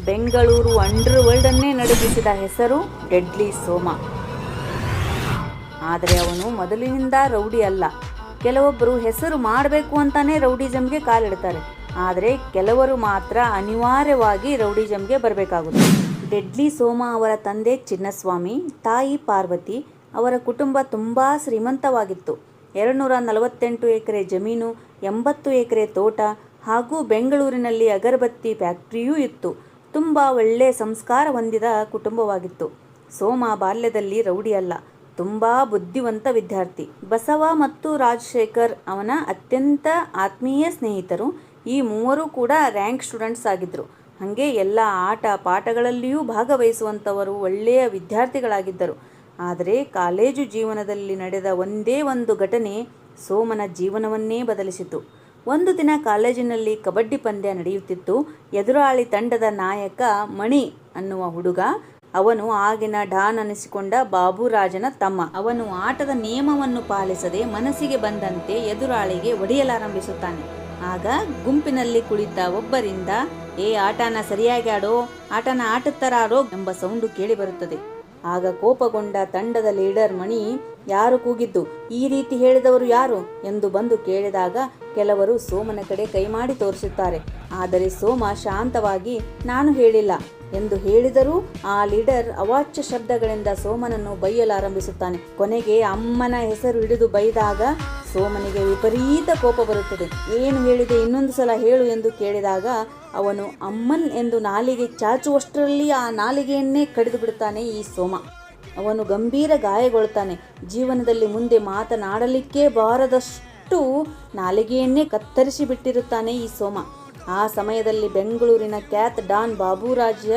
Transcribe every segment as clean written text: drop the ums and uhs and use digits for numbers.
Bengaluru under ವರ್ಲ್ಡನ್ನೇ ನಡುಗಿಸಿದ ಹೆಸರು deadly ಸೋಮ. ಆದರೆ ಅವನು ಮೊದಲಿನಿಂದ ರೌಡಿ ಅಲ್ಲ. ಕೆಲವೊಬ್ಬರು ಹೆಸರು ಮಾಡಬೇಕು ಅಂತಾನೆ ರೌಡಿಸಮ್ಗೆ ಕಾಲಿಡ್ತಾರೆ, ಆದರೆ ಕೆಲವರು ಮಾತ್ರ ಅನಿವಾರ್ಯವಾಗಿ ರೌಡಿಸಮ್ಗೆ ಬರಬೇಕಾಗುತ್ತೆ. ಡೆಡ್ಲಿ ಸೋಮ ಅವರ ತಂದೆ ಚಿನ್ನಸ್ವಾಮಿ, ತಾಯಿ ಪಾರ್ವತಿ. ಅವರ ಕುಟುಂಬ ತುಂಬ ಶ್ರೀಮಂತವಾಗಿತ್ತು. 248 ಎಕರೆ ಜಮೀನು, 80 ಎಕರೆ ತೋಟ ಹಾಗೂ ಬೆಂಗಳೂರಿನಲ್ಲಿ ಅಗರಬತ್ತಿ ಫ್ಯಾಕ್ಟರಿಯೂ ಇತ್ತು. ತುಂಬ ಒಳ್ಳೆ ಸಂಸ್ಕಾರ ಹೊಂದಿದ ಕುಟುಂಬವಾಗಿತ್ತು. ಸೋಮ ಬಾಲ್ಯದಲ್ಲಿ ರೌಡಿ ಅಲ್ಲ, ತುಂಬ ಬುದ್ಧಿವಂತ ವಿದ್ಯಾರ್ಥಿ. ಬಸವ ಮತ್ತು ರಾಜಶೇಖರ್ ಅವನ ಅತ್ಯಂತ ಆತ್ಮೀಯ ಸ್ನೇಹಿತರು. ಈ ಮೂವರು ಕೂಡ ರ್ಯಾಂಕ್ ಸ್ಟೂಡೆಂಟ್ಸ್ ಆಗಿದ್ದರು. ಹಾಗೆ ಎಲ್ಲ ಆಟ ಪಾಠಗಳಲ್ಲಿಯೂ ಭಾಗವಹಿಸುವಂಥವರು, ಒಳ್ಳೆಯ ವಿದ್ಯಾರ್ಥಿಗಳಾಗಿದ್ದರು. ಆದರೆ ಕಾಲೇಜು ಜೀವನದಲ್ಲಿ ನಡೆದ ಒಂದೇ ಒಂದು ಘಟನೆ ಸೋಮನ ಜೀವನವನ್ನೇ ಬದಲಿಸಿತು. ಒಂದು ದಿನ ಕಾಲೇಜಿನಲ್ಲಿ ಕಬಡ್ಡಿ ಪಂದ್ಯ ನಡೆಯುತ್ತಿತ್ತು. ಎದುರಾಳಿ ತಂಡದ ನಾಯಕ ಮಣಿ ಅನ್ನುವ ಹುಡುಗ. ಅವನು ಆಗಿನ ಡಾನ್ ಅನಿಸಿಕೊಂಡ ಬಾಬುರಾಜನ ತಮ್ಮ. ಅವನು ಆಟದ ನಿಯಮವನ್ನು ಪಾಲಿಸದೆ ಮನಸ್ಸಿಗೆ ಬಂದಂತೆ ಎದುರಾಳಿಗೆ ಹೊಡೆಯಲಾರಂಭಿಸುತ್ತಾನೆ. ಆಗ ಗುಂಪಿನಲ್ಲಿ ಕುಳಿತ ಒಬ್ಬರಿಂದ, ಆಟನ ಸರಿಯಾಗಿ ಆಡೋ, ಆಟನ ಆಟದ ಥರ ಆಡೋ ಎಂಬ ಸೌಂಡು ಕೇಳಿ ಬರುತ್ತದೆ. ಆಗ ಕೋಪಗೊಂಡ ತಂಡದ ಲೀಡರ್ ಮಣಿ, ಯಾರು ಕೂಗಿದ್ದು, ಈ ರೀತಿ ಹೇಳಿದವರು ಯಾರು ಎಂದು ಬಂದು ಕೇಳಿದಾಗ ಕೆಲವರು ಸೋಮನ ಕಡೆ ಕೈ ಮಾಡಿ ತೋರಿಸುತ್ತಾರೆ. ಆದರೆ ಸೋಮ ಶಾಂತವಾಗಿ, ನಾನು ಹೇಳಿಲ್ಲ ಎಂದು ಹೇಳಿದರೂ ಆ ಲೀಡರ್ ಅವಾಚ್ಯ ಶಬ್ದಗಳಿಂದ ಸೋಮನನ್ನು ಬೈಯಲಾರಂಭಿಸುತ್ತಾನೆ. ಕೊನೆಗೆ ಅಮ್ಮನ ಹೆಸರು ಹಿಡಿದು ಬೈದಾಗ ಸೋಮನಿಗೆ ವಿಪರೀತ ಕೋಪ ಬರುತ್ತದೆ. ಏನು ಹೇಳಿದೆ, ಇನ್ನೊಂದು ಸಲ ಹೇಳು ಎಂದು ಕೇಳಿದಾಗ ಅವನು ಅಮ್ಮನ್ ಎಂದು ನಾಲಿಗೆ ಚಾಚುವಷ್ಟರಲ್ಲಿ ಆ ನಾಲಿಗೆಯನ್ನೇ ಕಡಿದು ಬಿಡುತ್ತಾನೆ ಈ ಸೋಮ. ಅವನು ಗಂಭೀರ ಗಾಯಗೊಳ್ತಾನೆ. ಜೀವನದಲ್ಲಿ ಮುಂದೆ ಮಾತನಾಡಲಿಕ್ಕೆ ಬಾರದಷ್ಟು ನಾಲಿಗೆಯನ್ನೇ ಕತ್ತರಿಸಿ ಬಿಟ್ಟಿರುತ್ತಾನೆ ಈ ಸೋಮ. ಆ ಸಮಯದಲ್ಲಿ ಬೆಂಗಳೂರಿನ ಖ್ಯಾತ ಡಾನ್ ಬಾಬುರಾಜ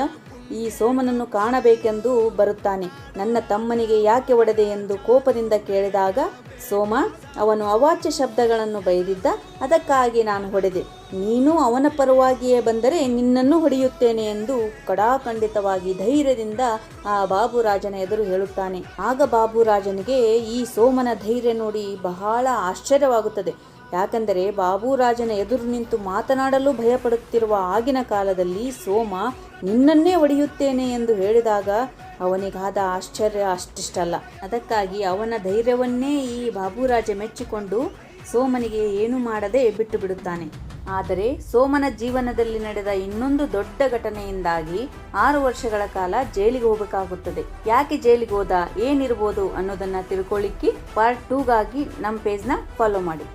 ಈ ಸೋಮನನ್ನು ಕಾಣಬೇಕೆಂದು ಬರುತ್ತಾನೆ. ನನ್ನ ತಮ್ಮನಿಗೆ ಯಾಕೆ ಹೊಡೆದೆ ಎಂದು ಕೋಪದಿಂದ ಕೇಳಿದಾಗ ಸೋಮ, ಅವನು ಅವಾಚ್ಯ ಶಬ್ದಗಳನ್ನು ಬೈದಿದ್ದ, ಅದಕ್ಕಾಗಿ ನಾನು ಹೊಡೆದೆ. ನೀನು ಅವನ ಪರವಾಗಿಯೇ ಬಂದರೆ ನಿನ್ನನ್ನು ಹೊಡೆಯುತ್ತೇನೆ ಎಂದು ಕಡಾಖಂಡಿತವಾಗಿ ಧೈರ್ಯದಿಂದ ಆ ಬಾಬುರಾಜನ ಎದುರು ಹೇಳುತ್ತಾನೆ. ಆಗ ಬಾಬುರಾಜನಿಗೆ ಈ ಸೋಮನ ಧೈರ್ಯ ನೋಡಿ ಬಹಳ ಆಶ್ಚರ್ಯವಾಗುತ್ತದೆ. ಯಾಕೆಂದರೆ ಬಾಬುರಾಜನ ಎದುರು ನಿಂತು ಮಾತನಾಡಲು ಭಯಪಡುತ್ತಿರುವ ಆಗಿನ ಕಾಲದಲ್ಲಿ ಸೋಮ ನಿನ್ನನ್ನೇ ಹೊಡೆಯುತ್ತೇನೆ ಎಂದು ಹೇಳಿದಾಗ ಅವನಿಗಾದ ಆಶ್ಚರ್ಯ ಅಷ್ಟಿಷ್ಟಲ್ಲ. ಅದಕ್ಕಾಗಿ ಅವನ ಧೈರ್ಯವನ್ನೇ ಈ ಬಾಬುರಾಜ ಮೆಚ್ಚಿಕೊಂಡು ಸೋಮನಿಗೆ ಏನು ಮಾಡದೆ ಬಿಟ್ಟು ಬಿಡುತ್ತಾನೆ. ಆದರೆ ಸೋಮನ ಜೀವನದಲ್ಲಿ ನಡೆದ ಇನ್ನೊಂದು ದೊಡ್ಡ ಘಟನೆಯಿಂದಾಗಿ 6 ವರ್ಷಗಳ ಕಾಲ ಜೈಲಿಗೆ ಹೋಗಬೇಕಾಗುತ್ತದೆ. ಯಾಕೆ ಜೈಲಿಗೆ ಹೋದ, ಏನಿರ್ಬೋದು ಅನ್ನೋದನ್ನ ತಿಳ್ಕೊಳ್ಳಿಕ್ಕೆ ಪಾರ್ಟ್ 2ಗಾಗಿ ನಮ್ಮ ಪೇಜ್ನ ಫಾಲೋ ಮಾಡಿ.